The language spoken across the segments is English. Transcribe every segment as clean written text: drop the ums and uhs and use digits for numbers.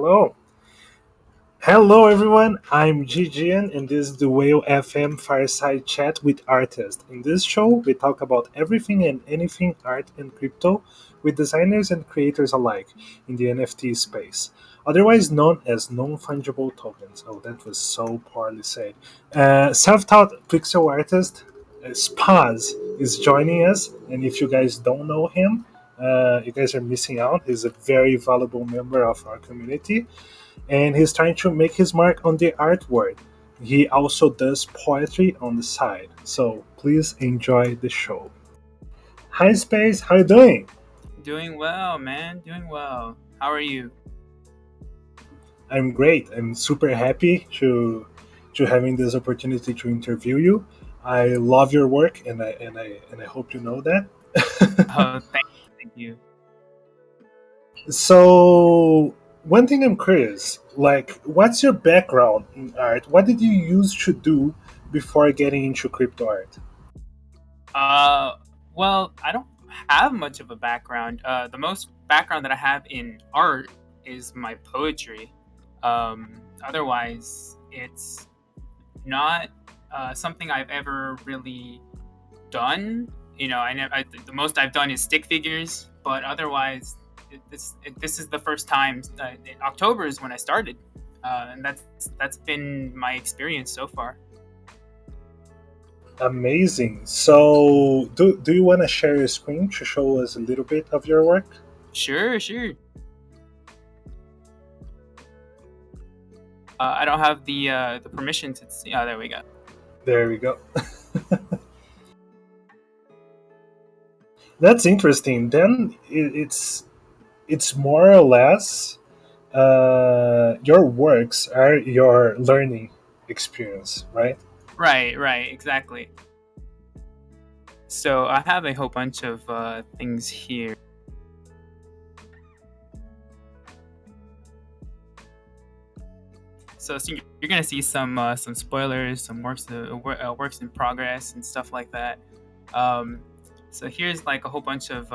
Hello. Hello, everyone. I'm GGian, and this is the Whale FM Fireside Chat with Artists. In this show, we talk about everything and anything art and crypto with designers and creators alike in the NFT space, otherwise known as non fungible tokens. Oh, that was so poorly said. Self taught pixel artist Spaz is joining us, and if you guys don't know him, you guys are missing out. He's a very valuable member of our community and he's trying to make his mark on the art world. He also does poetry on the side. So please enjoy the show. Hi Space, how you doing? Doing well, man. Doing well. How are you? I'm great. I'm super happy to having this opportunity to interview you. I love your work and I hope you know that. Oh, thank you. So one thing I'm curious, like what's your background in art? What did you used to do before getting into crypto art? Uh, well, I don't have much of a background. The most background that I have in art is my poetry. Otherwise, it's not something I've ever really done. The most I've done is stick figures, but otherwise, this is the first time. In October is when I started, and that's been my experience so far. Amazing. So, do you want to share your screen to show us a little bit of your work? Sure, sure. I don't have the permission to see. Oh, there we go. There we go. That's interesting. Then it's more or less your works are your learning experience, right? Right, right, exactly. So I have a whole bunch of things here. So you're gonna see some spoilers, some works in progress, and stuff like that. Um, so here's like a whole bunch of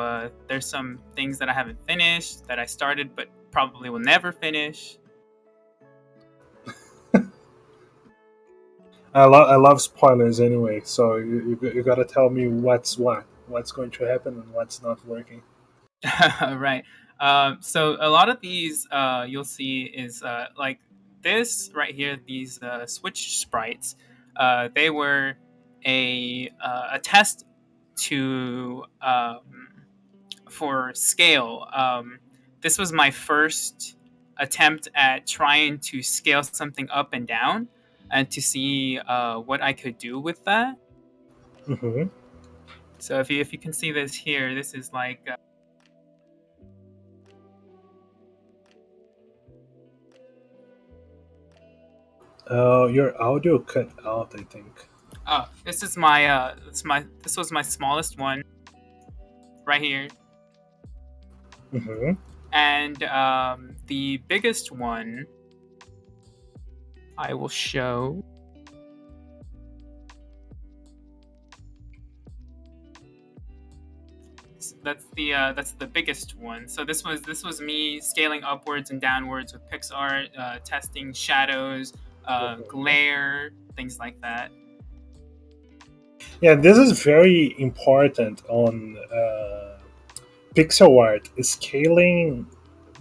there's some things that I haven't finished that I started but probably will never finish. I love spoilers anyway. So you got to tell me what's going to happen, and what's not working. Right. So a lot of these you'll see is like this right here. These switch sprites. They were a test to for scale. This was my first attempt at trying to scale something up and down, and to see what I could do with that. Hmm. So if you can see this here, this is like Oh, your audio cut out, I think. this is this was my smallest one right here, Hmm. and the biggest one I will show. That's the biggest one. So this was me scaling upwards and downwards with PixArt, testing shadows, glare, things like that. Yeah, this is very important on pixel art. Scaling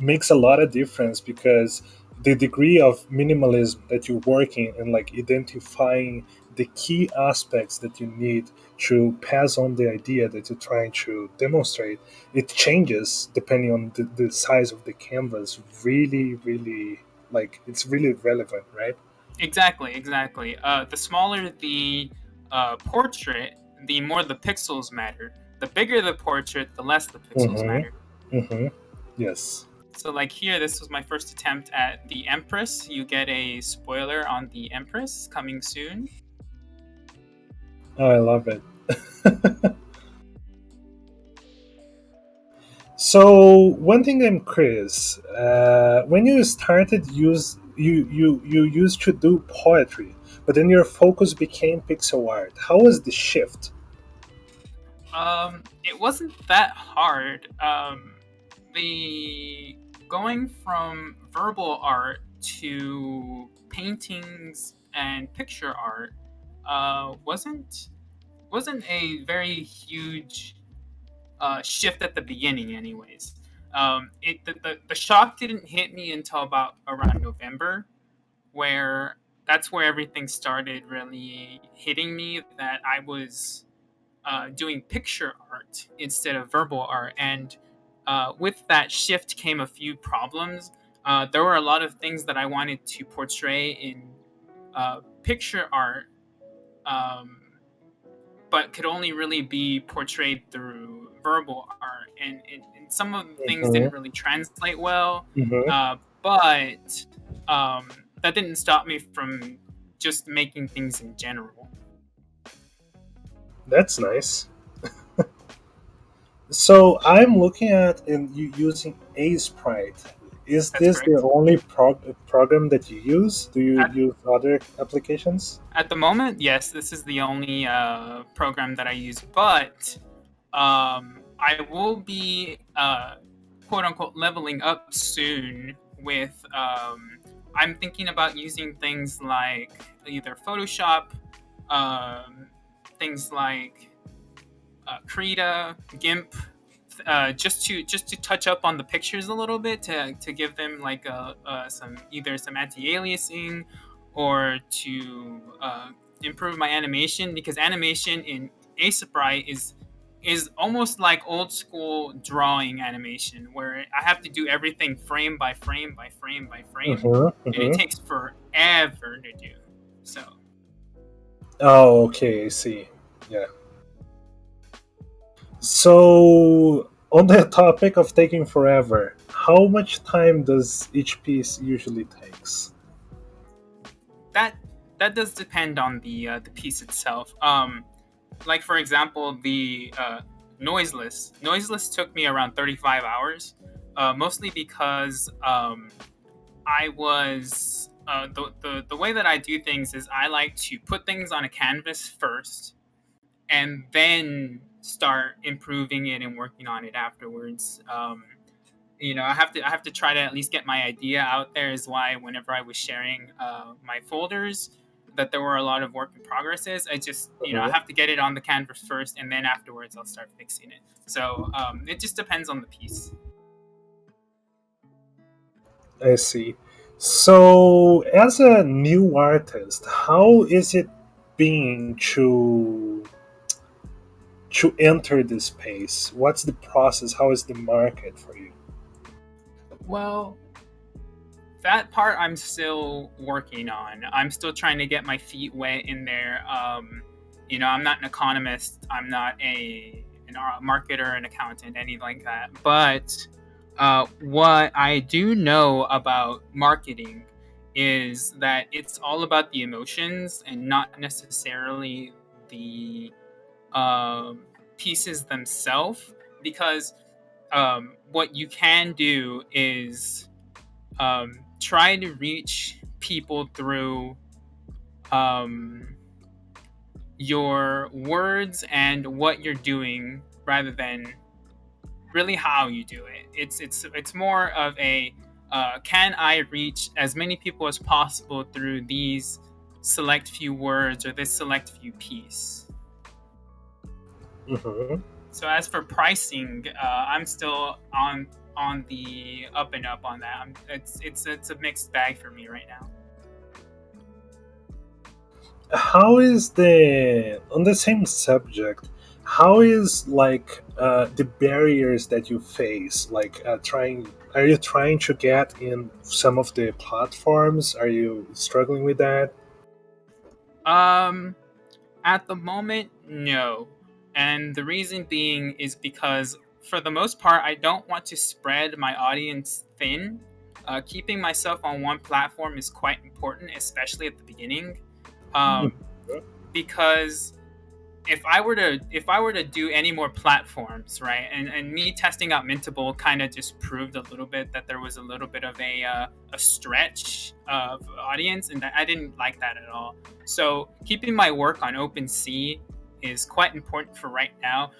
makes a lot of difference because the degree of minimalism that you're working and like identifying the key aspects that you need to pass on the idea that you're trying to demonstrate, it changes depending on the size of the canvas. Really, really, like it's really relevant, right? Exactly, exactly. The smaller the portrait, the more the pixels matter. The bigger the portrait, the less the pixels matter. Mm-hmm. Mm-hmm. Yes. So, like here, this was my first attempt at the Empress. You get a spoiler on the Empress coming soon. Oh, I love it. So one thing I'm curious, when you started you used to do poetry, but then your focus became pixel art. How was the shift? It wasn't that hard. The going from verbal art to paintings and picture art wasn't a very huge shift at the beginning, anyways. The shock didn't hit me until about around November, where that's where everything started really hitting me that I was doing picture art instead of verbal art. And with that shift came a few problems. There were a lot of things that I wanted to portray in picture art, um, but could only really be portrayed through verbal art. And some of the things Mm-hmm. didn't really translate well, Mm-hmm. but that didn't stop me from just making things in general. That's nice. So I'm looking at and you using a sprite. Is That's this the correct. only program that you use? Do you At use other applications? At the moment, yes, this is the only program that I use, but I will be quote unquote leveling up soon with. I'm thinking about using things like either Photoshop, um, things like Krita, GIMP, just to touch up on the pictures a little bit to give them like some either some anti-aliasing or to improve my animation, because animation in Aseprite is almost like old school drawing animation where I have to do everything frame by frame by frame by frame, Mm-hmm. and it Mm-hmm. takes forever to do. So Oh, okay, I see. Yeah. So on the topic of taking forever, how much time does each piece usually takes? that that does depend on the piece itself. Like for example, the noiseless took me around 35 hours, mostly because I was the way that I do things is I like to put things on a canvas first and then start improving it and working on it afterwards. I have to try to at least get my idea out there. Is why whenever I was sharing my folders, that there were a lot of work in progresses. I just I Mhm. have to get it on the canvas first, and then afterwards I'll start fixing it. So it just depends on the piece. I see. So, as a new artist, how is it being to enter this space? What's the process? How is the market for you? Well, that part I'm still working on. I'm still trying to get my feet wet in there. I'm not an economist. I'm not a marketer, an accountant, anything like that. But what I do know about marketing is that it's all about the emotions and not necessarily the um, pieces themselves. Because what you can do is try to reach people through um, your words and what you're doing rather than really how you do it. It's more of a can I reach as many people as possible through these select few words or this select few piece. Hmm. So as for pricing, I'm still on the up and up on that. It's a mixed bag for me right now. How is the on the same subject? How is like the barriers that you face? Like trying, are you trying to get in some of the platforms? Are you struggling with that? Um, At the moment, no. And the reason being is because, for the most part, I don't want to spread my audience thin. Keeping myself on one platform is quite important, especially at the beginning, Mhm. um, because if I were to do any more platforms, right, and me testing out Mintable kind of just proved a little bit that there was a little bit of a stretch of audience, and I didn't like that at all. So keeping my work on OpenSea is quite important for right now.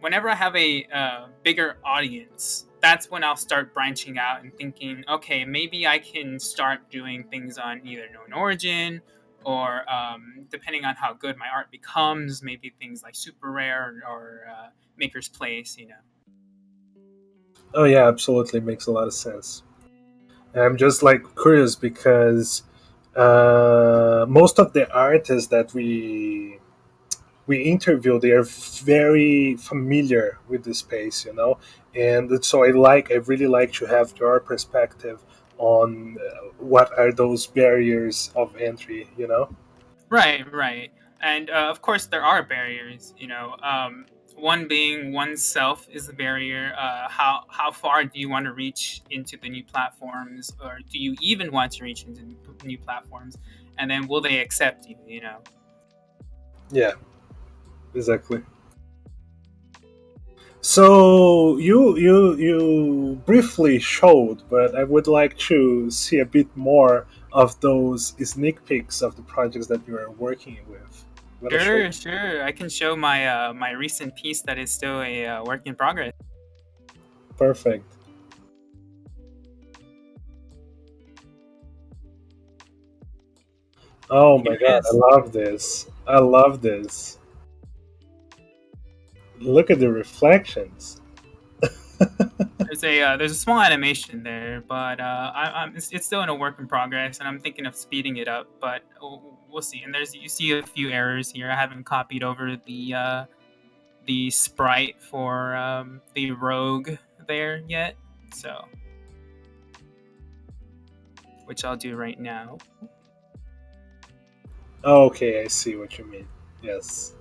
Whenever I have a bigger audience, that's when I'll start branching out and thinking, okay, maybe I can start doing things on either known origin or depending on how good my art becomes, maybe things like super rare or maker's place, you know. Oh yeah, absolutely makes a lot of sense. I'm just like curious because most of the artists that we interview, they are very familiar with the space, and so I really like to have your perspective on what are those barriers of entry. Right, right. And of course, there are barriers. One being oneself is the barrier. How far do you want to reach into the new platforms, or do you even want to reach into new platforms? And then will they accept you? You know. Yeah, exactly. So you briefly showed, but I would like to see a bit more of those sneak peeks of the projects that you are working with. Want to show? Sure, sure. I can show my my recent piece that is still a work in progress. Perfect. Oh my god, I Yes. love this. I love this. Look at the reflections. There's a small animation there, but it's still in a work in progress, and I'm thinking of speeding it up, but we'll see. And you see a few errors here. I haven't copied over the sprite for the rogue there yet, so which I'll do right now. Okay, I see what you mean. Yes.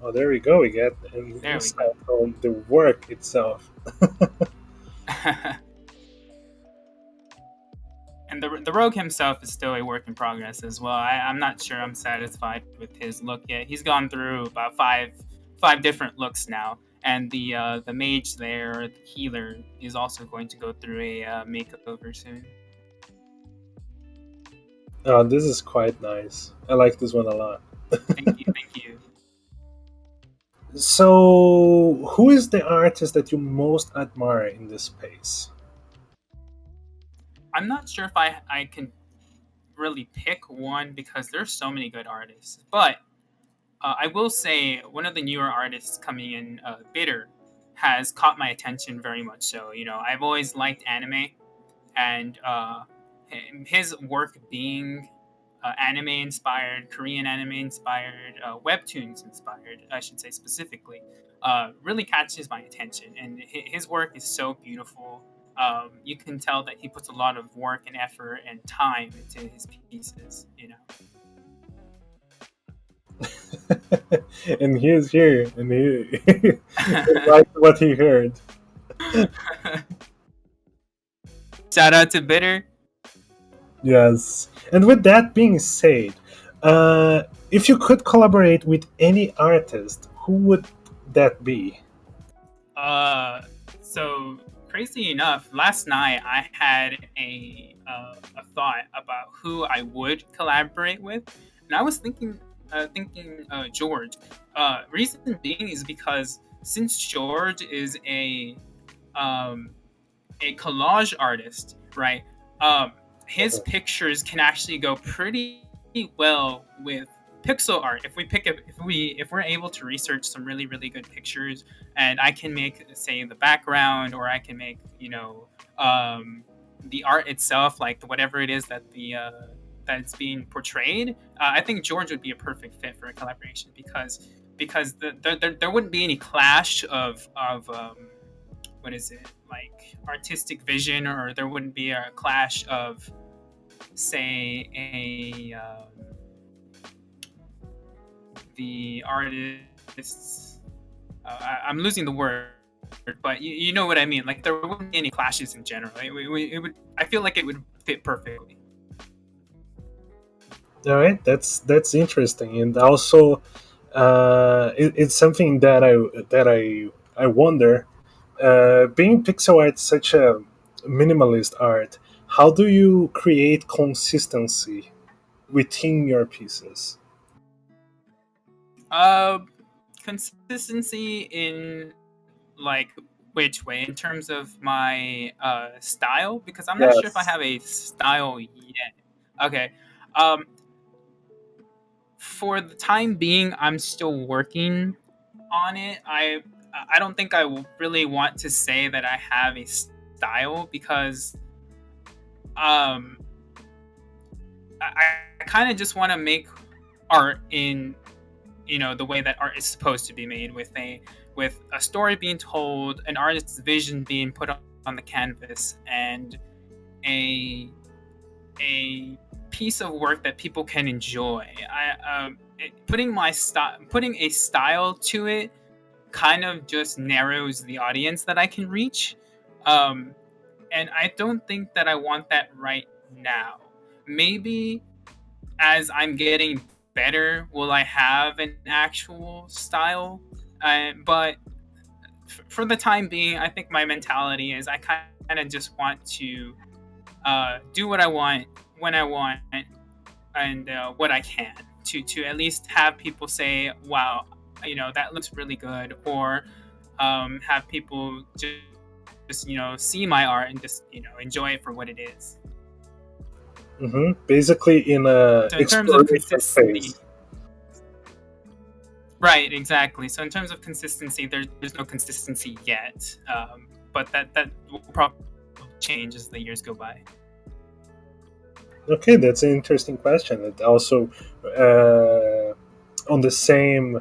Oh, there we go. We get an There we insight on the work itself. go. And the rogue himself is still a work in progress as well. I'm not sure I'm satisfied with his look yet. He's gone through about five different looks now, and the mage there, the healer, is also going to go through a makeover soon. Oh, this is quite nice. I like this one a lot. Thank you, thank you. So, who is the artist that you most admire in this space? I'm not sure if I can really pick one because there's so many good artists, but I will say one of the newer artists coming in, Bitter, has caught my attention very much. So I've always liked anime, and his work being anime inspired, Korean anime inspired, webtoons inspired, I should say specifically, really catches my attention. And his work is so beautiful. You can tell that he puts a lot of work and effort and time into his pieces. And he is here, and he liked what he heard. Shout out to Bitter. Yes. And with that being said, if you could collaborate with any artist, who would that be? Uh, so crazy enough, last night I had a thought about who I would collaborate with, and I was thinking George. Reason being is because since George is um, a collage artist, right? Um, his pictures can actually go pretty well with pixel art. If we're able to research some really really good pictures, and I can make, say, the background, or I can make the art itself, like whatever it is that that's being portrayed. I think George would be a perfect fit for a collaboration because there wouldn't be any clash of what is it, like artistic vision, or there wouldn't be a clash of, say, a the artists. I'm losing the word, but you know what I mean. Like there wouldn't be any clashes in general. It would. I feel like it would fit perfectly. All right, that's interesting, and also it's something that I wonder. Being pixel art such a minimalist art, how do you create consistency within your pieces? Uh, Consistency in like which way? In terms of my style, because I'm not sure if I Yes. have a style yet. Okay. Um, for the time being, I'm still working on it. I don't think really want to say that I have a style because um I kind of just want to make art in the way that art is supposed to be made, with a story being told, an artist's vision being put on the canvas, and a a piece of work that people can enjoy. Putting a style to it kind of just narrows the audience that I can reach. Um, and I don't think that I want that right now. Maybe as I'm getting better, will I have an actual style? But for the time being, I think my mentality is I kind of just want to do what I want when I want and what I can to at least have people say, "Wow, that looks really good," or have people just see my art and just enjoy it for what it is. Basically, in a So in terms of exploration consistency, phase. right, exactly. So in terms of consistency, there's no consistency yet, but that will probably change as the years go by. Okay, that's an interesting question. And also, on the same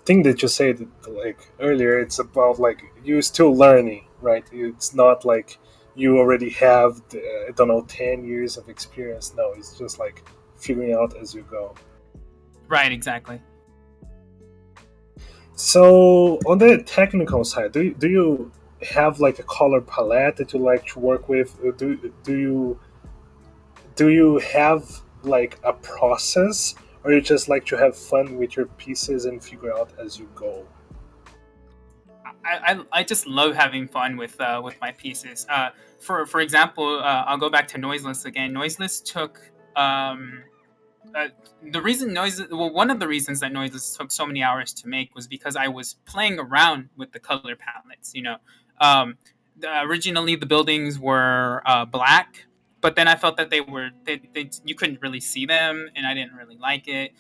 thing that you said like earlier, it's about like you're still learning, right? It's not like you already have I don't know 10 years of experience. No, it's just like figuring out as you go. Right, exactly. So on the technical side, do you have like a color palette that you like to work with? Do you have like a process, or you just like to have fun with your pieces and figure out as you go? I just love having fun with my pieces. For example, I'll go back to Noiseless again. Noiseless took uh, the reason Noiseless. Well, one of the reasons that Noiseless took so many hours to make was because I was playing around with the color palettes. Um, Originally the buildings were black, but then I felt that you couldn't really see them, and I didn't really like it.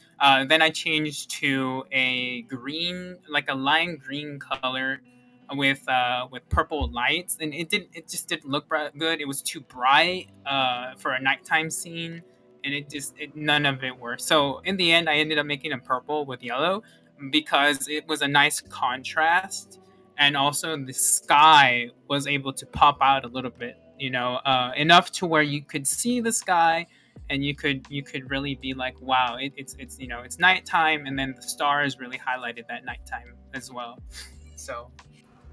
Then I changed to a green, like a lime green color with purple lights, and it just didn't look good. It was too bright for a nighttime scene, and none of it worked. So in the end, I ended up making a purple with yellow because it was a nice contrast, and also the sky was able to pop out a little bit, enough to where you could see the sky, and you could really be like, wow, it's nighttime, and then the stars really highlighted that nighttime as well. So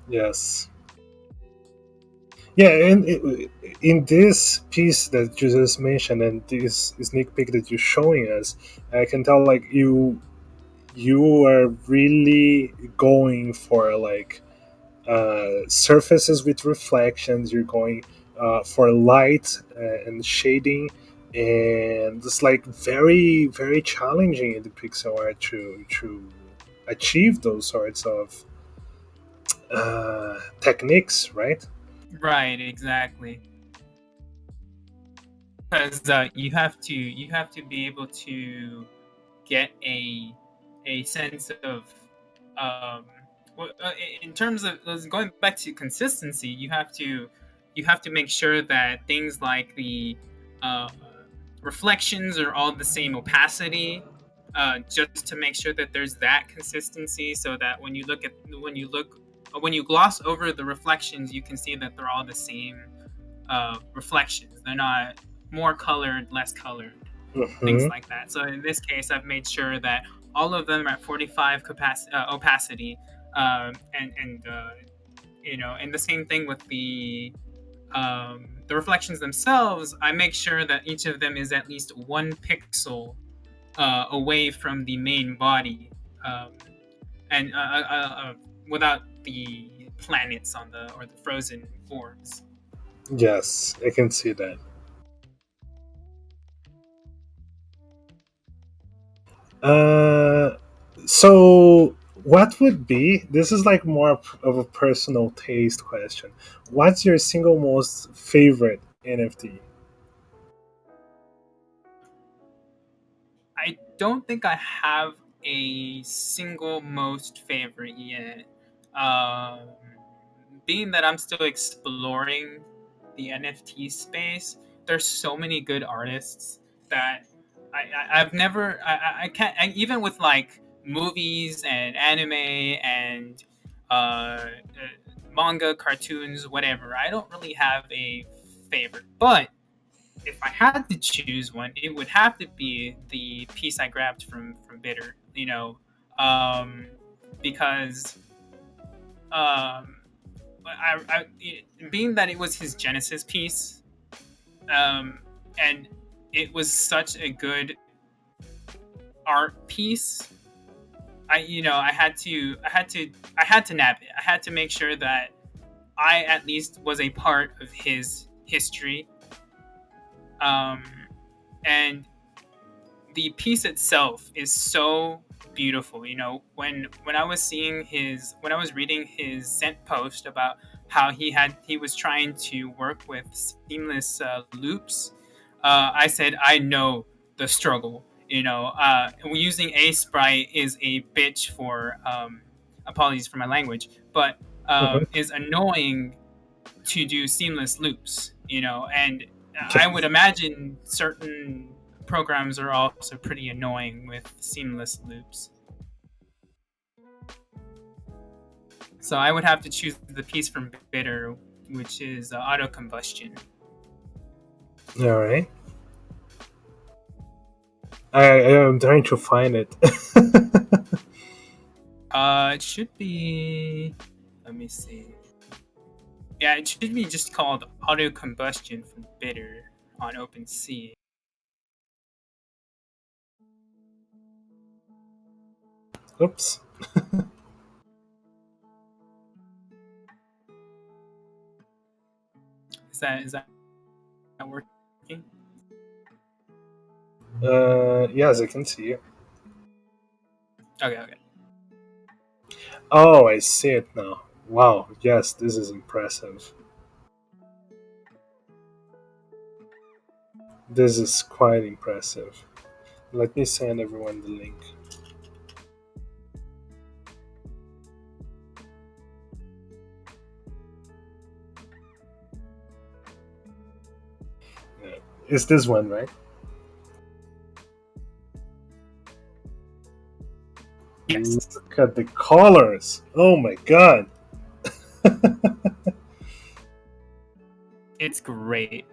Yes. Yeah, and in this piece that you just mentioned and this sneak peek that you're showing us, I can tell like you are really going for like surfaces with reflections. You're going for light and shading, and it's like very very challenging in the pixel art to achieve those sorts of techniques, right? right, exactly. Because you have to be able to get a sense of um, in terms of going back to consistency, you have to make sure that things like the uh, reflections are all the same opacity, just to make sure that there's that consistency, so that when you gloss over the reflections, you can see that they're all the same reflections. They're not more colored, less colored, things Hmm. like that. So in this case, I've made sure that all of them are at 45 opacity, and the same thing with the reflections themselves. I make sure that each of them is at least 1 pixel away from the main body, um, and without the planets on the or the frozen orbs. Yes, I can see that. Uh, so what would be? This is like more of a personal taste question. What's your single most favorite NFT? I don't think I have a single most favorite yet. Um, Being that I'm still exploring the NFT space, there's so many good artists that I've never I can't even with like movies and anime and manga, cartoons, whatever. I don't really have a favorite, but if I had to choose one, it would have to be the piece I grabbed from Bitter. Um, because um, being that it was his Genesis piece, um, and it was such a good art piece. I had to nab it. I had to make sure that I at least was a part of his history. Um, and the piece itself is so beautiful. When I was when I was reading his sent post about how he was trying to work with seamless loops, I said I know the struggle. Using a sprite is a bitch for apologies for my language, but Mhm. is annoying to do seamless loops, and I would Yes. imagine certain programs are also pretty annoying with seamless loops. So I would have to choose the piece from Bitter, which is auto combustion. All right. I am trying to find it. It should be. Let me see. Yeah, it should be just called auto combustion from Bitter on OpenSea. Oops. Is that working? Yes, I can see it. Okay, okay. Oh, I see it now. Wow. Yes, this is impressive. This is quite impressive. Let me send everyone the link. Yeah. It's this one, right? Yes, Look at the colors. Oh my god. it's great.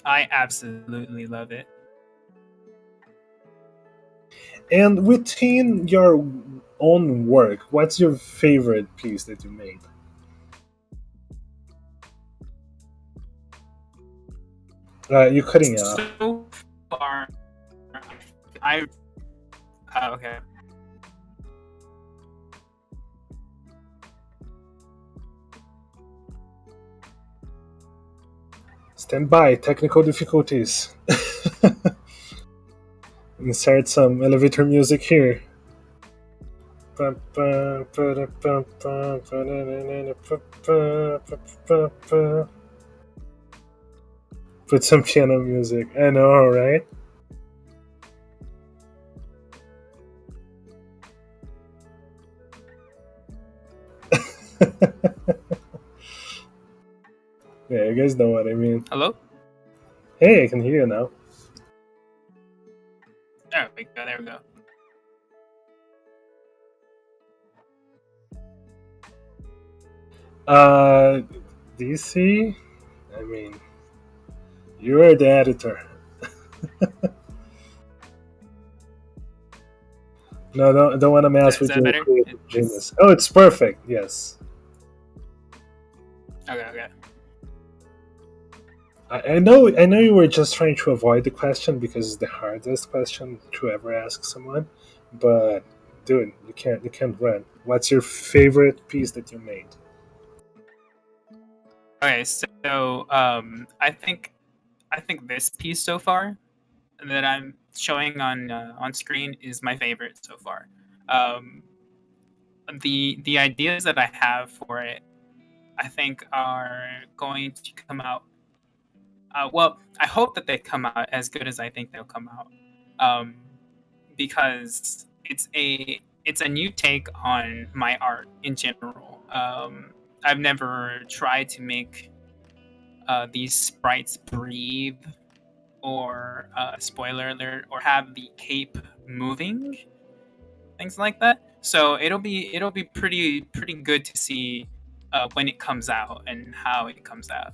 I absolutely love it. And within your own work, what's your favorite piece that you made? You're cutting off. So far, I okay. Stand by. Technical difficulties. Insert some elevator music here. Put some piano music. I know, right? Yeah, you guys know what I mean. Hello. Hey, I can hear you now. There we go. There we go. Uh, DC? I mean, you're the editor. No, don't want to mess Is with that your better? creative It's genius. Oh, it's perfect. Yes. okay. Okay. I know you were just trying to avoid the question because it's the hardest question to ever ask someone. But dude, you can't run. What's your favorite piece that you made? Okay. So I think this piece so far that showing on screen is my favorite so far. Um, the ideas that I have for it, I think, are going to come out. Well, I hope that they come out as good as I think they'll come out, um, because it's a new take on my art in general. I've never tried to make these sprites breathe, or spoiler alert, or have the cape moving, things like that. So it'll be pretty good to see when it comes out and how it comes out.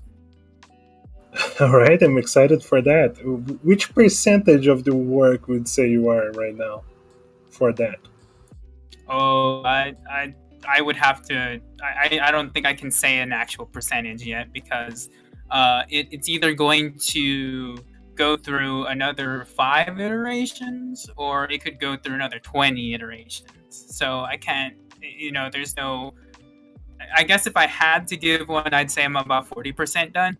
All right, I'm excited for that. Which percentage of the work would say you are right now for that? Oh, I would have to. I don't think I can say an actual percentage yet, because it's either going to go through another 5 iterations, or it could go through another 20 iterations. So I can't. There's no. I guess if I had to give one, I'd say I'm about 40% done.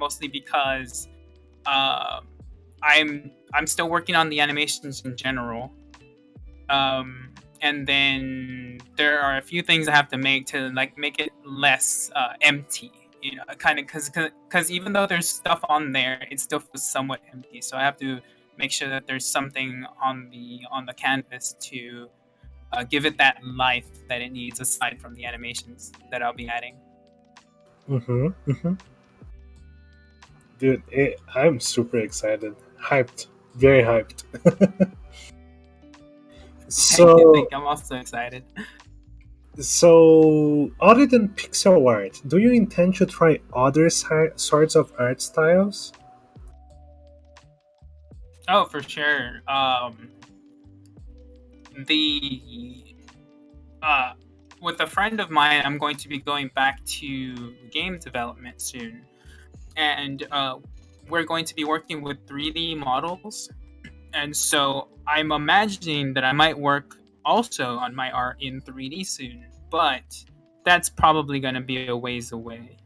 Mostly because um, I'm still working on the animations in general. And then there are a few things I have to make to like make it less empty. Kind of, because even though there's stuff on there, it still feels somewhat empty. So I have to make sure that there's something on the canvas to give it that life that it needs, aside from the animations that I'll be adding. Mm-hmm. Mm-hmm. Dude, I'm super excited, hyped, very hyped. Thank you, So, thank you. I'm also excited. other than pixel art, do you intend to try other sorts of art styles? Oh, for sure. The uh, with a friend of mine, I'm going to be going back to game development soon, and we're going to be working with 3D models. And so I'm imagining that I might work also on my art in 3D soon, but that's probably going to be a ways away.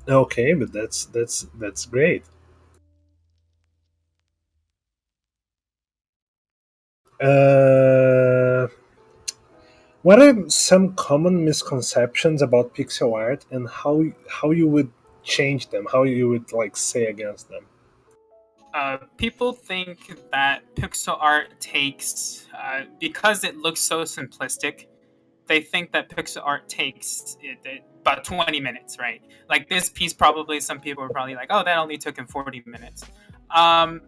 Okay, but that's great. Uh, what are some common misconceptions about pixel art, and how you would change them? How you would like say against them? People think that pixel art takes, because it looks so simplistic, they think that pixel art takes about 20 minutes, right? Like this piece, probably some people are probably like, oh, that only took him 40 minutes. Um,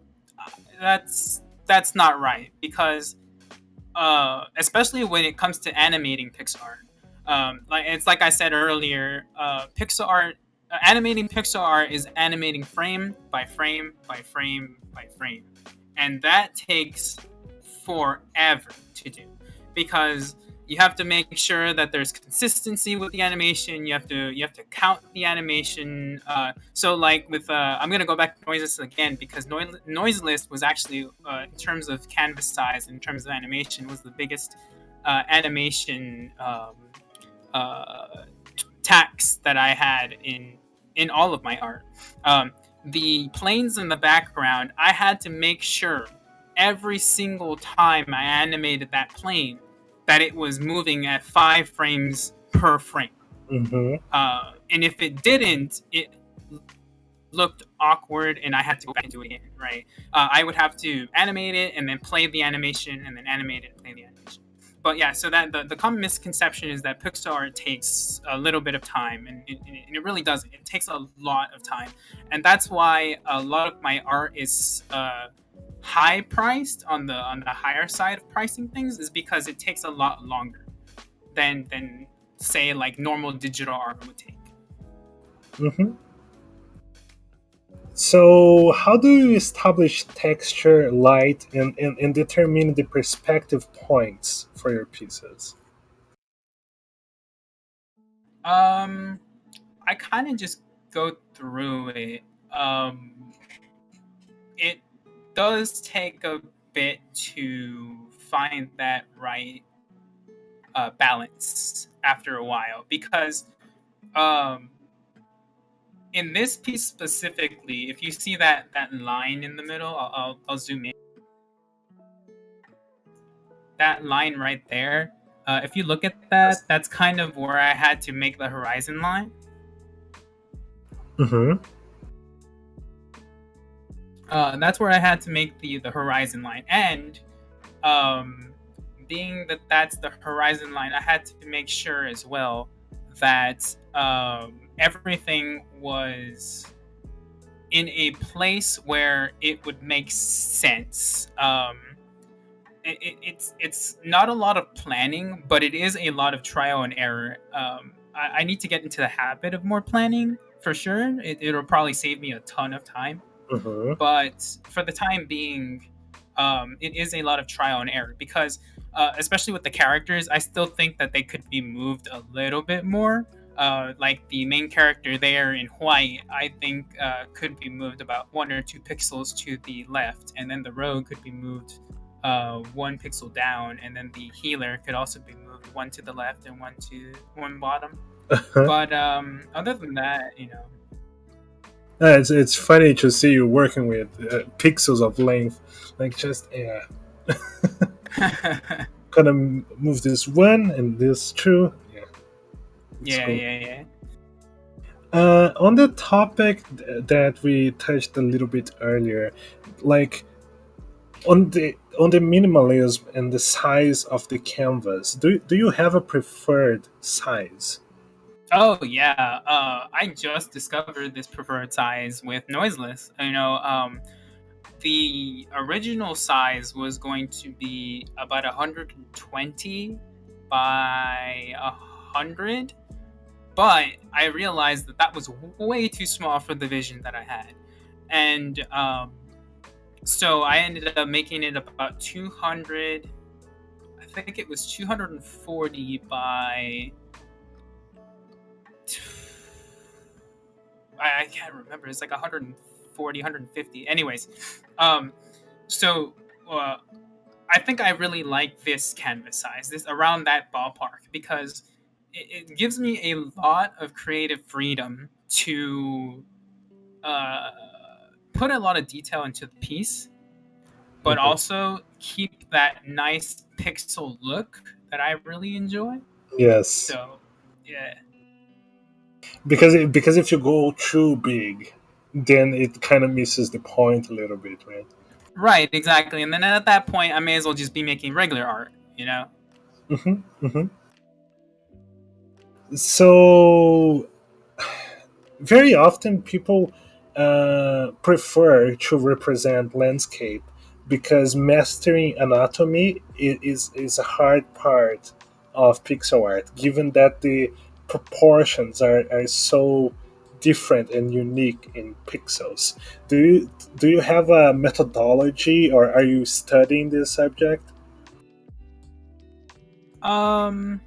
that's not right, because especially when it comes to animating pixel art. Like I said earlier, pixel art, animating pixel art is animating frame by frame by frame by frame, and that takes forever to do, because you have to make sure that there's consistency with the animation. You have to count the animation. So like with I'm gonna go back to noiseless again, because noiseless was actually, in terms of canvas size, in terms of animation, was the biggest animation uh, tax that I had in all of my art. The planes in the background, I had to make sure every single time I animated that plane that it was moving at 5 frames per frame. Mm-hmm. And if it didn't, it looked awkward, and I had to go back and do it again, right? I would have to animate it and then play the animation, and then animate it and play the animation. But yeah, so that the common misconception is that pixel art takes a little bit of time, and it really doesn't. It takes a lot of time, and that's why a lot of my art is high priced, on the higher side of pricing things, is because it takes a lot longer than say like normal digital art would take. Mm-hmm. So, how do you establish texture, light, and determine the perspective points for your pieces? Um, I kind of just go through it. It does take a bit to find that right balance after a while, because um, in this piece specifically, if you see that line in the middle, I'll zoom in. That line right there. If you look at that, that's kind of where I had to make the horizon line. Mm-hmm. That's where I had to make the horizon line, and um, being that that's the horizon line, I had to make sure as well that everything was in a place where it would make sense. It's not a lot of planning, but it is a lot of trial and error. I need to get into the habit of more planning for sure. It'll probably save me a ton of time, Mm-hmm. but for the time being, it is a lot of trial and error because, especially with the characters, I still think that they could be moved a little bit more. Like the main character there in white, I think could be moved about 1 or 2 pixels to the left, and then the rogue could be moved 1 pixel down, and then the healer could also be moved one to the left and one bottom. But other than that, It's funny to see you working with pixels of length, like just yeah, gonna move this one and this two. Yeah, it's yeah, cool. yeah, yeah. On the topic that we touched a little bit earlier, like on the minimalism and the size of the canvas, do you have a preferred size? Oh yeah, I just discovered this preferred size with noiseless. The original size was going to be about 120 by 100, but I realized that that was way too small for the vision that I had, and so I ended up making it about 200. I think it was 240 by I can't remember. It's like 140, 150. Anyways, um, so uh, I think I really like this canvas size, this around that ballpark, because it gives me a lot of creative freedom to uh, put a lot of detail into the piece, but Mhm. also keep that nice pixel look that I really enjoy. Yes, So, yeah. because if you go too big, then it kind of misses the point a little bit, right? Right, exactly. And then at that point, I may as well just be making regular art, you know? Hmm. Hmm. So very often people prefer to represent landscape because mastering anatomy is a hard part of pixel art, given that the proportions are so different and unique in pixels. Do you have a methodology, or are you studying this subject? Um,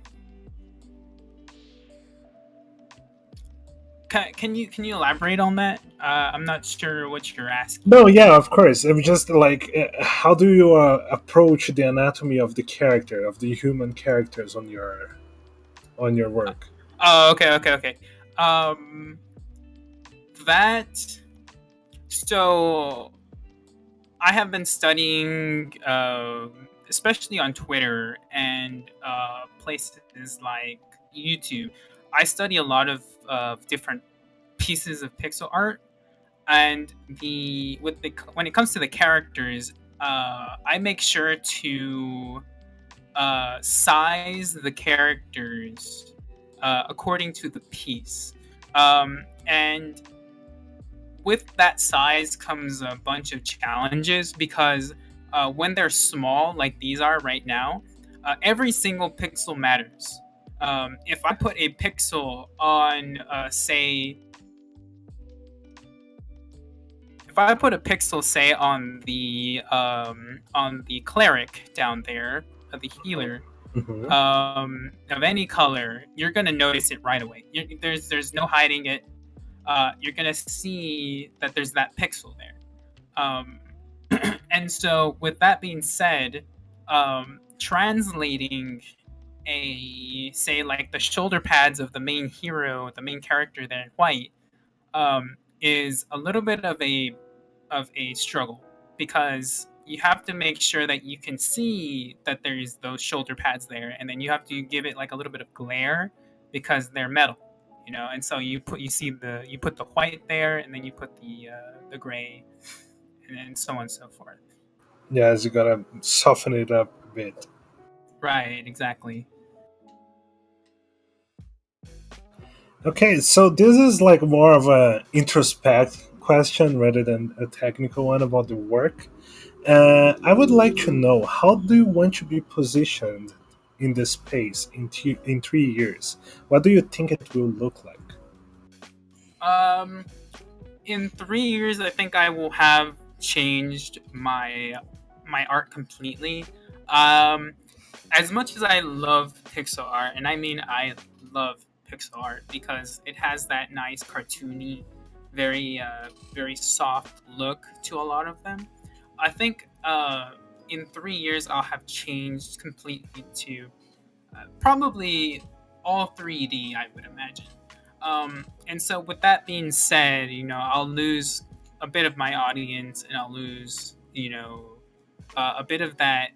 can you elaborate on that? I'm not sure what you're No, asking. yeah, of course. I'm just like, how do you approach the anatomy of the character, of the human characters on your work? Oh, okay, okay, okay. Um, that so I have been studying, especially on Twitter and places like YouTube. I study a lot of different pieces of pixel art, and the with the when it comes to the characters, I make sure to size the characters according to the piece, and with that size comes a bunch of challenges because when they're small, like these are right now, every single pixel matters. If I put a pixel on, if I put a pixel, say, on the cleric down there, the healer, Hmm. of any color, you're gonna notice it right away. There's no hiding it. You're gonna see that there's that pixel there. Um, and so, with that being said, translating say like the shoulder pads of the main hero, the main character there in white, is a little bit of a struggle because you have to make sure that you can see that there's those shoulder pads there, and then you have to give it like a little bit of glare because they're metal, you know. And so you put the white there, and then you put the gray, and then so on and so forth. Yes, you gotta soften it up a bit. Right, exactly. Okay, so this is like more of a introspect question rather than a technical one about the work. I would like to know, how do you want to be positioned in this space in 3 years? What do you think it will look like? Um, in 3 years, I think I will have changed my art completely. Um, as much as I love pixel art, and I mean I love pixel art because it has that nice cartoony, very soft look to a lot of them. I think in 3 years I'll have changed completely to probably all 3D, I would imagine. And so, with that being said, you know, I'll lose a bit of my audience, and I'll lose, you know, a bit of that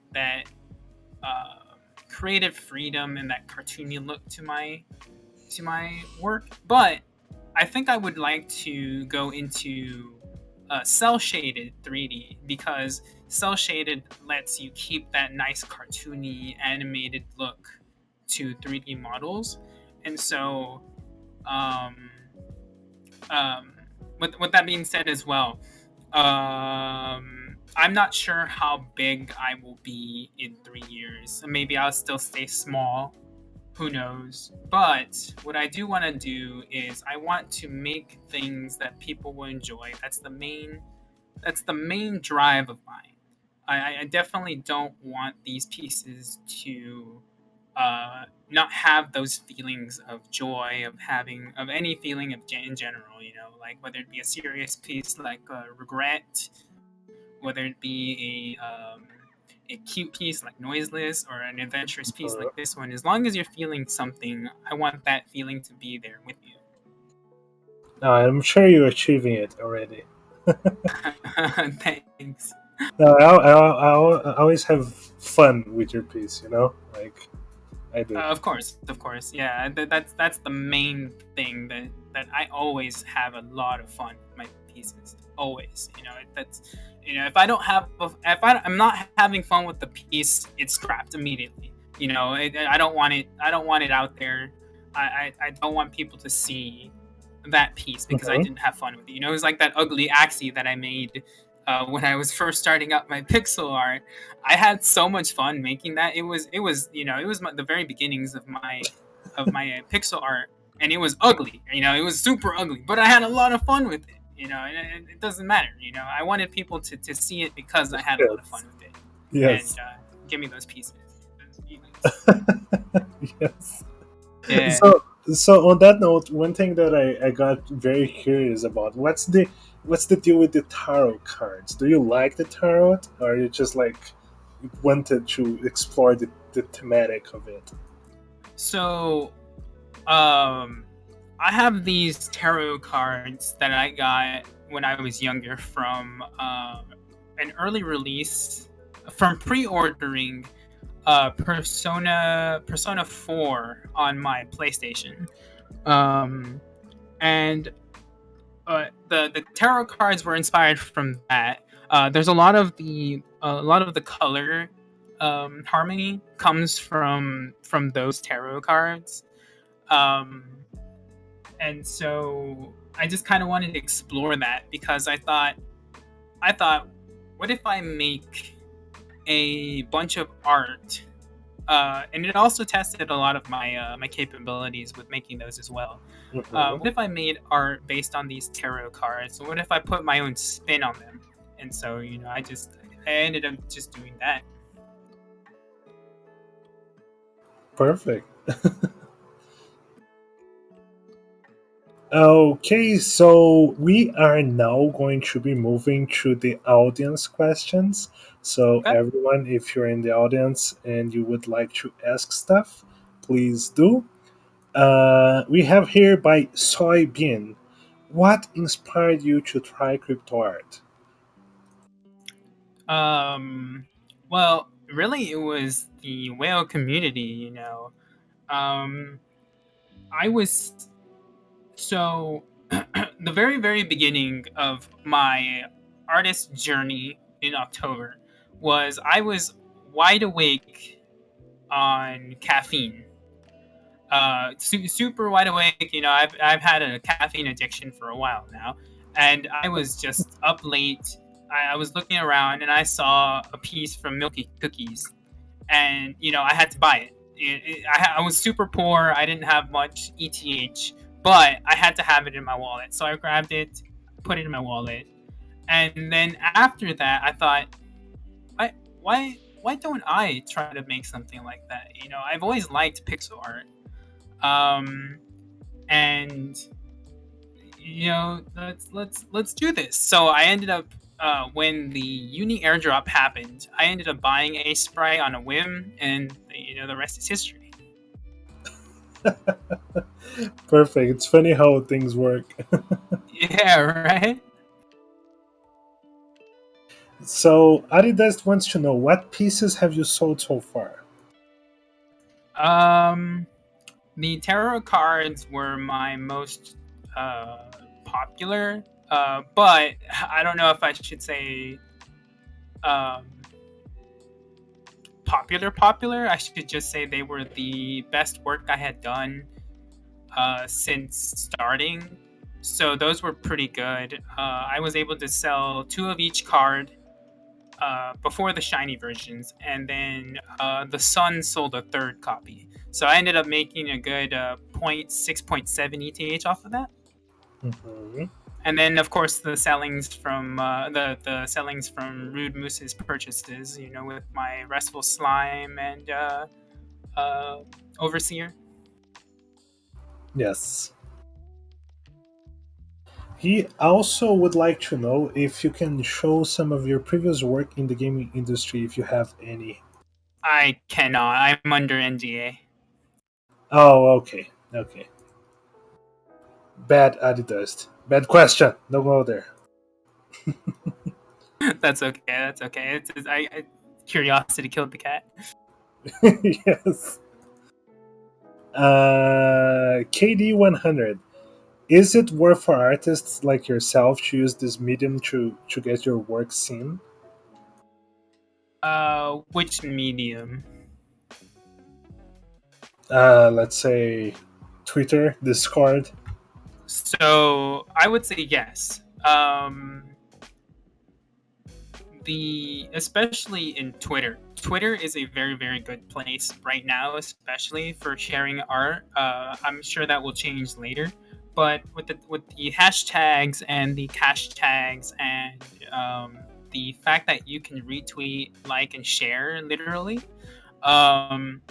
creative freedom and that cartoony look to my work. But I think I would like to go into cell shaded 3D because cell shaded lets you keep that nice cartoony animated look to 3D models. And so, um, um, with that being said as well, I'm not sure how big I will be in 3 years. Maybe I'll still stay small. Who knows? But what I do want to do is I want to make things that people will enjoy. That's the main drive of mine. I definitely don't want these pieces to not have those feelings of joy, of having, of any feeling in general, you know, like whether it be a serious piece like regret, whether it be a cute piece like noiseless or an adventurous piece Uh, like this one. As long as you're feeling something, I want that feeling to be there with you. I'm sure you're achieving it already. Thanks. I always have fun with your piece, you know? Like, I do. Of course, yeah. That's the main thing that I always have a lot of fun with my pieces. Always, you know. That's you know, if I don't have, if I'm not having fun with the piece, it's scrapped immediately. You know, I don't want it. I don't want it out there. I don't want people to see that piece because I Mhm. didn't have fun with it. You know, it was like that ugly axie that I made when I was first starting up my pixel art. I had so much fun making that. It was you know, it was the very beginnings of my pixel art, and it was ugly. You know, it was super ugly, but I had a lot of fun with it. You know, and it doesn't matter. You know, I wanted people to see it because I had a lot of fun Yes. with it, and Yes. give me those pieces, those feelings. Yes. Yeah. So on that note, one thing that I got very curious about, what's the deal with the tarot cards? Do you like the tarot, or you just like wanted to explore the thematic of it? So Um, I have these tarot cards that I got when I was younger from an early release from pre-ordering Persona 4 on my PlayStation. Um, and the tarot cards were inspired from that. There's a lot of the color harmony comes from those tarot cards. Um, and so I just kind of wanted to explore that because I thought, what if I make a bunch of art? And it also tested a lot of my capabilities with making those as well. Hmm. What if I made art based on these tarot cards? What if I put my own spin on them? And so you know, I ended up just doing that. Perfect. Okay, so we are now going to be moving to the audience questions. So, Okay. everyone, if you're in the audience and you would like to ask stuff, please do. We have here by Soybean. What inspired you to try crypto art? Um, well, really, it was the whale community. Um, I was so the very beginning of my artist journey in October was I was wide awake on caffeine. Super wide awake. I've had a caffeine addiction for a while now, and I was just up late. I was looking around and I saw a piece from Milky Cookies, and I had to buy it. I was super poor. I didn't have much ETH, but I had to have it in my wallet, so I grabbed it, put it in my wallet, and then after that, I thought, why, why don't I try to make something like that? I've always liked pixel art, um, and let's do this. So I ended up when the uni airdrop happened, I ended up buying a spray on a whim, and the rest is history. Perfect. It's funny how things work. Yeah, right. So Adidas wants to know what pieces have you sold so far? Um, the tarot cards were my most popular, but I don't know if I should say um, popular. I should just say they were the best work I had done since starting. So those were pretty good. I was able to sell two of each card before the shiny versions, and then the Sun sold a third copy. So I ended up making a good 0.6.7 ETH off of that. Mhm. And then, of course, the sellings from the sellings from Rude Moose's purchases, with my Restful Slime and uh, Overseer. Yes. He also would like to know if you can show some of your previous work in the gaming industry, if you have any. I cannot. I'm under NDA. Oh, okay. Okay. Bad Adidas. Bad question. Don't go there. That's okay. That's okay. Curiosity killed the cat. Yes. KD100. Is it worth for artists like yourself to use this medium to get your work seen? Which medium? Let's say Twitter, Discord. So I would say yes. The especially in Twitter. Twitter is a very good place right now, especially for sharing art. I'm sure that will change later, but with the hashtags and the cash tags and the fact that you can retweet, like, and share literally, um,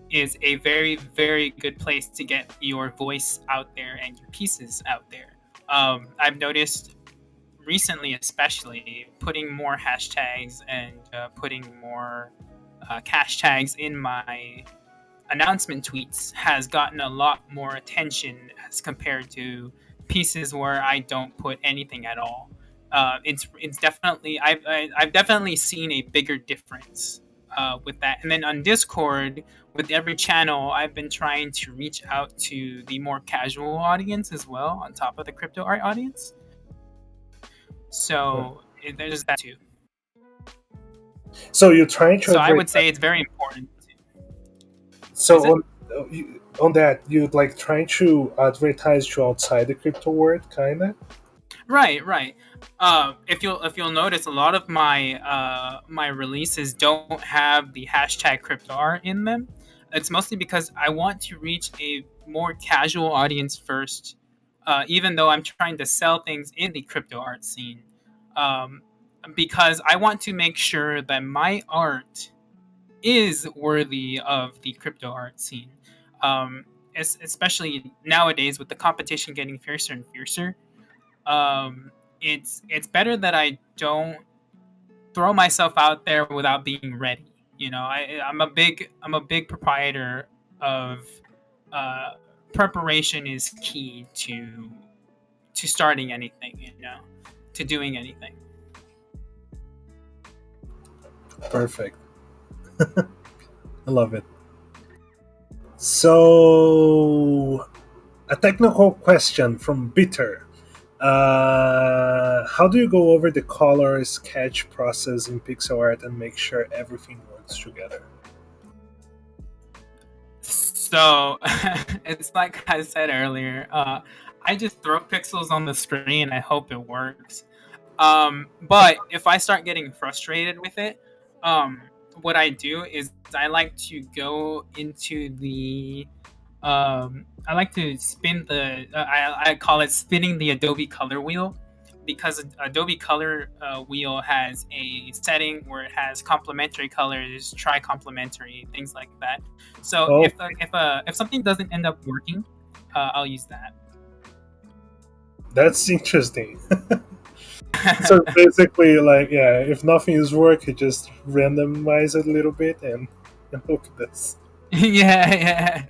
is a very good place to get your voice out there and your pieces out there. I've noticed recently, especially, putting more hashtags and putting more cash tags in my announcement tweets has gotten a lot more attention as compared to pieces where I don't put anything at all. It's definitely I've definitely seen a bigger difference with that. And then on Discord, with every channel, I've been trying to reach out to the more casual audience as well, on top of the crypto art audience. Right. So there's that too. So you're trying to So I advertise. would say it's very important. So Is it? on that, you'd like trying to advertise to outside the crypto world, kinda. Right, right. If you'll notice, a lot of my releases don't have the hashtag crypto art in them. It's mostly because I want to reach a more casual audience first, even though I'm trying to sell things in the crypto art scene. Um, because I want to make sure that my art is worthy of the crypto art scene. Um, Especially nowadays with the competition getting fiercer and fiercer, um, it's better that I don't throw myself out there without being ready. I'm a big proprietor of uh, preparation is key to to starting anything, to doing anything. Perfect. I love it. So, a technical question from Bitter. How do you go over the color sketch process in pixel art and make sure everything works together? So it's like I said earlier. I just throw pixels on the screen. I hope it works. But if I start getting frustrated with it, what I do is I like to go into the I like to spin the I call it spinning the Adobe color wheel, because Adobe color wheel has a setting where it has complementary colors, tri complementary, things like that. So Oh, if something doesn't end up working, I'll use that. that's interesting. So basically, like, yeah, if nothing is work, you just randomize it a little bit and hope this. Yeah, yeah.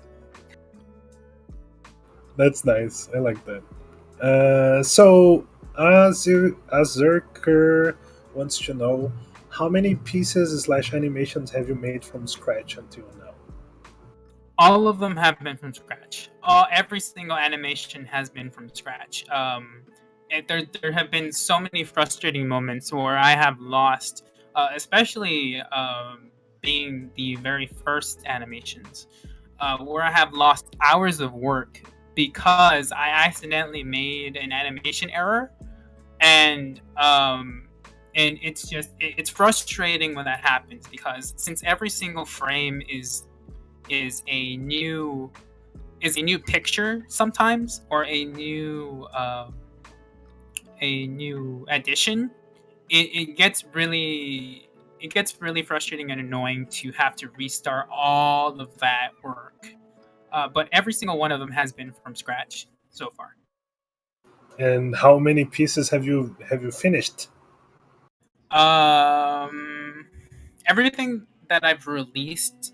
That's nice. I like that. So, Azurker wants to know how many pieces slash animations have you made from scratch until now? All of them have been from scratch. Every single animation has been from scratch. There have been so many frustrating moments where I have lost, especially being the very first animations, where I have lost hours of work because I accidentally made an animation error, and it's just it's frustrating when that happens, because since every single frame is a new is a new picture sometimes, or a new addition, it gets really frustrating and annoying to have to restart all of that work. But every single one of them has been from scratch so far. And how many pieces have you finished? Um, Everything that I've released,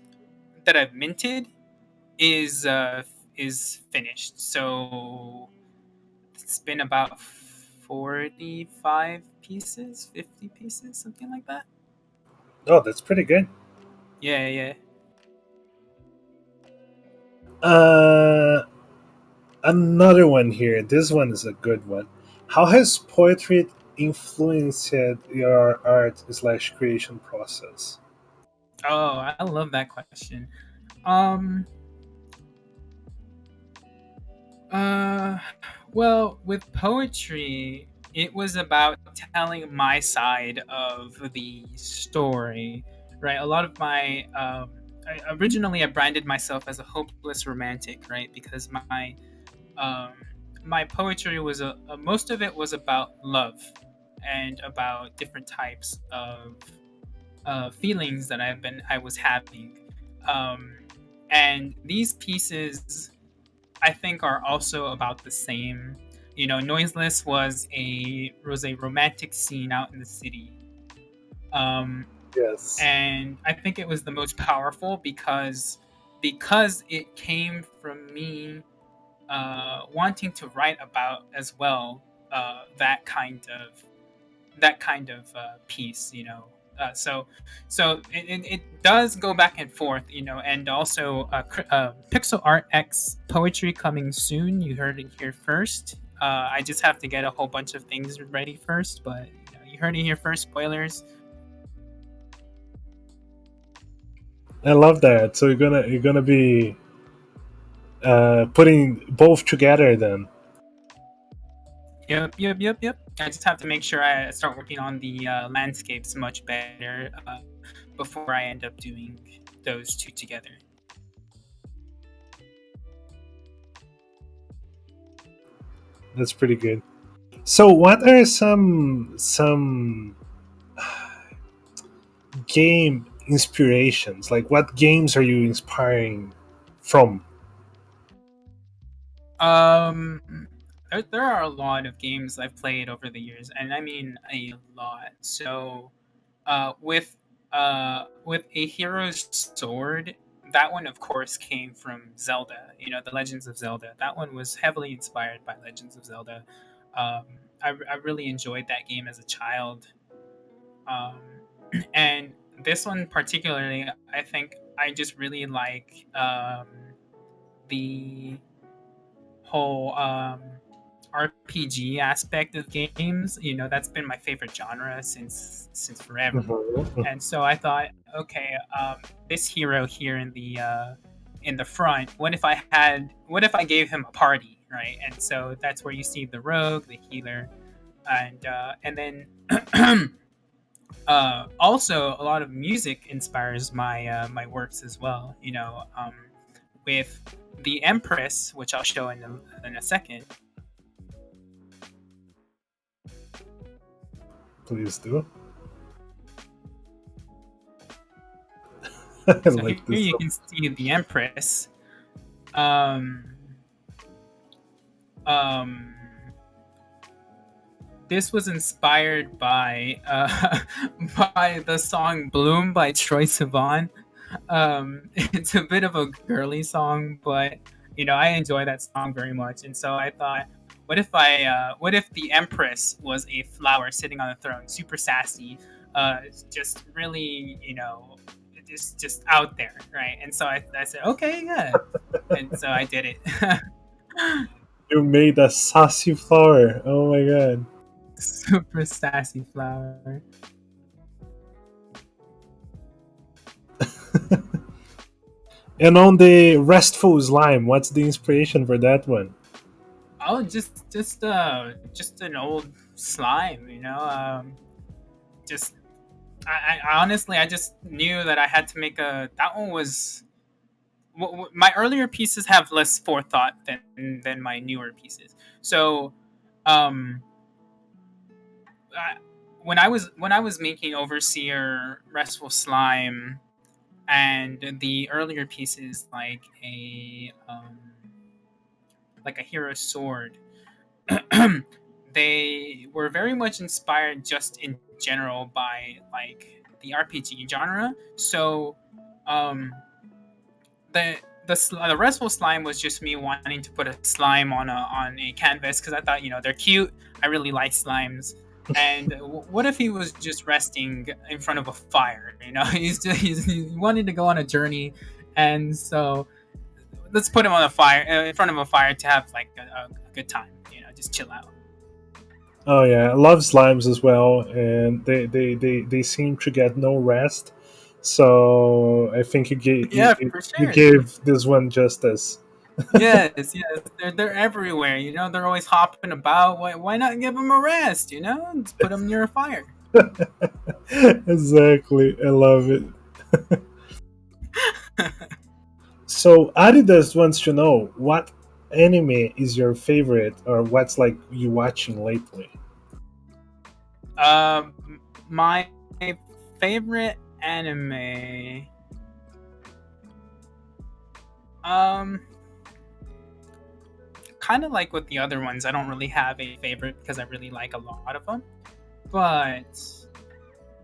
that I've minted, is finished. So it's been about 45 pieces, 50 pieces, something like that. Oh, that's pretty good. Yeah, yeah. Uh, Another one here. This one is a good one. How has poetry influenced your art slash creation process? Oh, I love that question. Um, uh, well, with poetry, it was about telling my side of the story, right? A lot of originally I branded myself as a hopeless romantic, right? Because um, my poetry was most of it was about love and about different types of feelings that I was having, um, and these pieces I think are also about the same. Noiseless was a romantic scene out in the city, um, Yes. and I think it was the most powerful because it came from me wanting to write about as well, that kind of piece. So it does go back and forth, and also Pixel Art X poetry coming soon. You heard it here first. I just have to get a whole bunch of things ready first, but you heard it here first. Spoilers. I love that. So you're gonna be putting both together then. Yep, yep, yep, yep. I just have to make sure I start working on the landscapes much better before I end up doing those two together. That's pretty good. So, what are some game inspirations? Like, what games are you inspiring from? There are a lot of games I've played over the years, and I mean a lot. So, with a hero's sword, that one of course came from Zelda. The Legends of Zelda. That one was heavily inspired by Legends of Zelda. Um, I really enjoyed that game as a child. Um, and this one particularly, I think I just really like the whole RPG aspect of games. You know, that's been my favorite genre since forever. Mhm. And so I thought, okay, this hero here in the front. What if I gave him a party, right? And so that's where you see the rogue, the healer, and then also a lot of music inspires my works as well. You know, with the Empress, which I'll show in a second. Please do. I So like here this. you can see the Empress. Um, um, this was inspired by by the song "Bloom" by Troye Sivan. It's a bit of a girly song, but you know I enjoy that song very much, and so I thought, what if the Empress was a flower sitting on a throne, super sassy, just really, you know, just out there, right? And so I said, okay, yeah, and so I did it. You made a sassy flower. Oh my god. Super sassy flower. And on the restful slime, what's the inspiration for that one? Oh, just an old slime, you know. Just I honestly I just knew that I had to make a that one was my earlier pieces have less forethought than my newer pieces. So, um, I, when I was making Overseer, Restful Slime, and the earlier pieces like a Hero Sword, they were very much inspired just in general by like the RPG genre. So, um, the the restful slime was just me wanting to put a slime on a canvas because I thought, you know, they're cute. I really like slimes. And what if he was just resting in front of a fire? You know, he's wanting to go on a journey, and so let's put him on a fire in front of a fire to have like a good time. You know, just chill out. Oh yeah, I love slimes as well, and they seem to get no rest. So I think Yeah, for you sure. gave this one justice. Yes, yes, they're everywhere. You know, they're always hopping about. Why not give them a rest? You know, just put them near a fire. Exactly, I love it. So Adidas wants to know what anime is your favorite, or what's like you watching lately. My favorite anime. Um, kind of like with the other ones, I don't really have a favorite because I really like a lot of them. But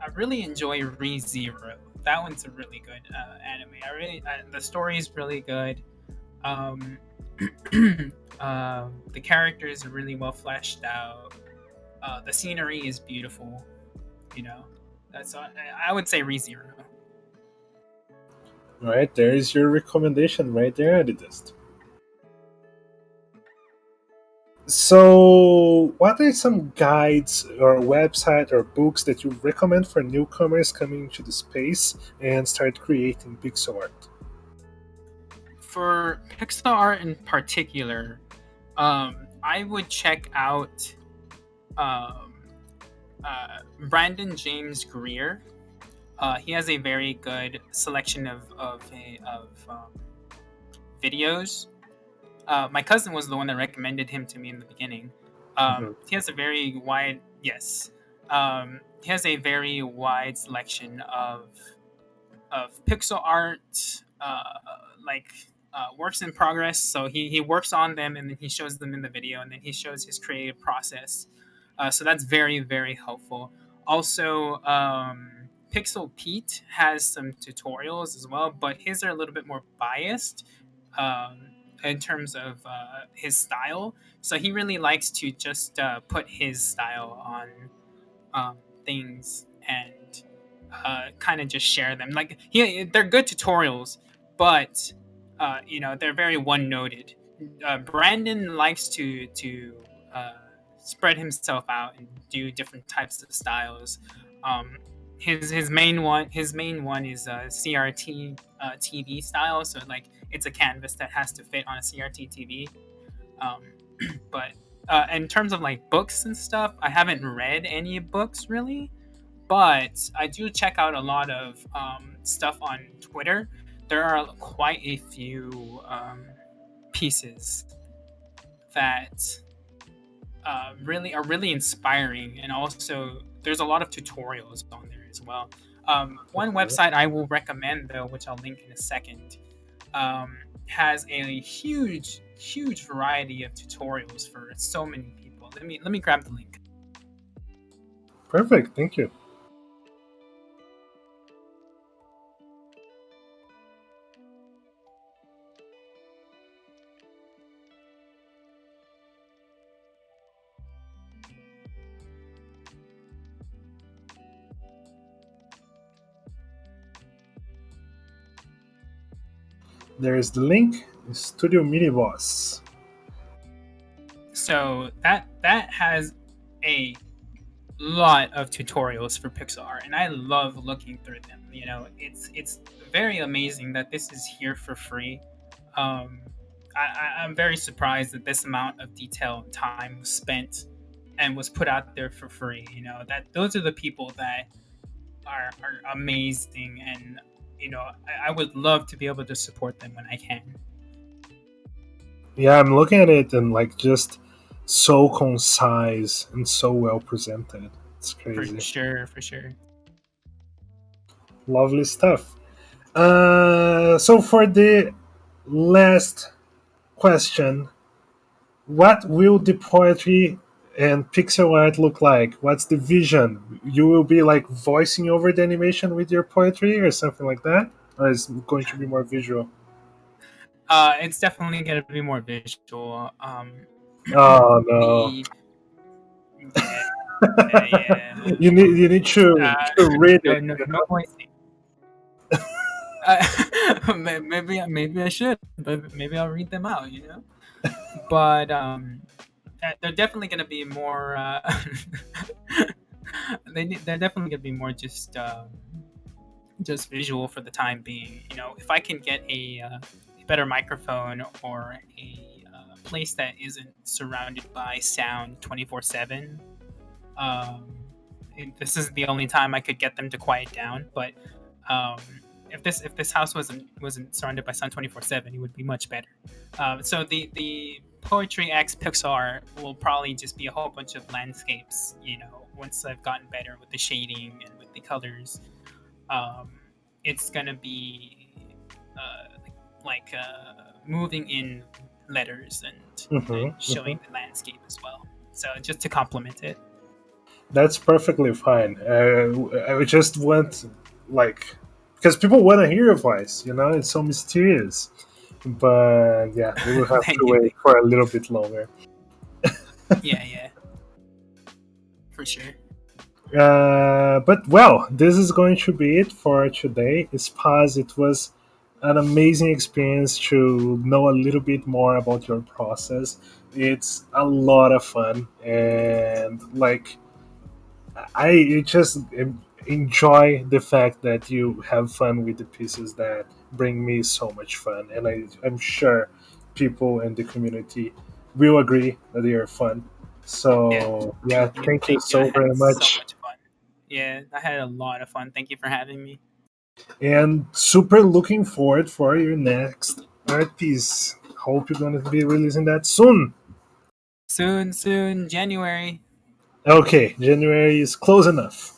I really enjoy ReZero. That one's a really good anime. The story is really good. Um, the characters are really well fleshed out. The scenery is beautiful. You know, that's I would say ReZero. All right, there's your recommendation right there, Adidas. So, what are some guides or website or books that you recommend for newcomers coming into the space and start creating pixel art? For pixel art in particular, I would check out um, Brandon James Greer. He has a very good selection of videos. My cousin was the one that recommended him to me in the beginning. Mhm. He has a very wide yes. He has a very wide selection of pixel art, like works in progress. So he works on them and then he shows them in the video and then he shows his creative process. So that's very, very helpful. Also, Pixel Pete has some tutorials as well, but his are a little bit more biased. Um, in terms of his style. So he really likes to just put his style on things and kind of just share them. Like they're good tutorials, but they're very one noted. Brandon likes to uh, spread himself out and do different types of styles. Um, his main one is CRT TV style. So like it's a canvas that has to fit on a CRT TV. Um, but in terms of like books and stuff, I haven't read any books really, but I do check out a lot of stuff on Twitter. There are quite a few pieces that really are really inspiring, and also there's a lot of tutorials on there as well. One website I will recommend though, which I'll link in a second, has a huge variety of tutorials for so many people. Let me grab the link. Perfect. Thank you. There is the link. Studio Mini Boss. So that has a lot of tutorials for pixel art, and I love looking through them. It's very amazing that this is here for free. Um, I'm very surprised that this amount of detail and time was spent and was put out there for free. That those are the people that are amazing, and I would love to be able to support them when I can. Yeah, I'm looking at it and like just so concise and so well presented. It's For crazy. sure, for sure. Lovely stuff. So for the last question, what will the poetry and pixel art look like? What's the vision? You will be like voicing over the animation with your poetry or something like that? Or is it going to be more visual? It's definitely going to be more visual. Oh no. The Yeah, yeah. You need to read No, it, no, you no know? voicing. Maybe I should, but maybe I'll read them out. But they're definitely going to be more. They're definitely going to be more just visual for the time being. If I can get a better microphone or a place that isn't surrounded by sound 24/7. Um, this is the only time I could get them to quiet down. But um, if this house wasn't surrounded by sun 24/7, it would be much better. So the poetry X pixel art will probably just be a whole bunch of landscapes. Once I've gotten better with the shading and with the colors, um, it's gonna be uh, moving in letters and Hmm. showing the landscape as well. So just to complement it. That's perfectly fine. I would just want, like, because people want to hear your voice, it's so mysterious. But yeah, we will have to Thank you. wait for a little bit longer. Yeah, yeah, for sure. But well, this is going to be it for today. Spaz, it was an amazing experience to know a little bit more about your process. It's a lot of fun, and like I just enjoy the fact that you have fun with the pieces that bring me so much fun, and I'm sure people in the community will agree that they are fun. Yeah, So yeah, thank you, thank you thank you. I so had very so much. much fun. Yeah, I had a lot of fun. Thank you for having me. And super looking forward for your next art piece. Hope you're going to be releasing that soon. Soon, soon, January. Okay, January is close enough.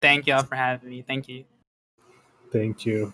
Thank y'all for having me. Thank you. Thank you.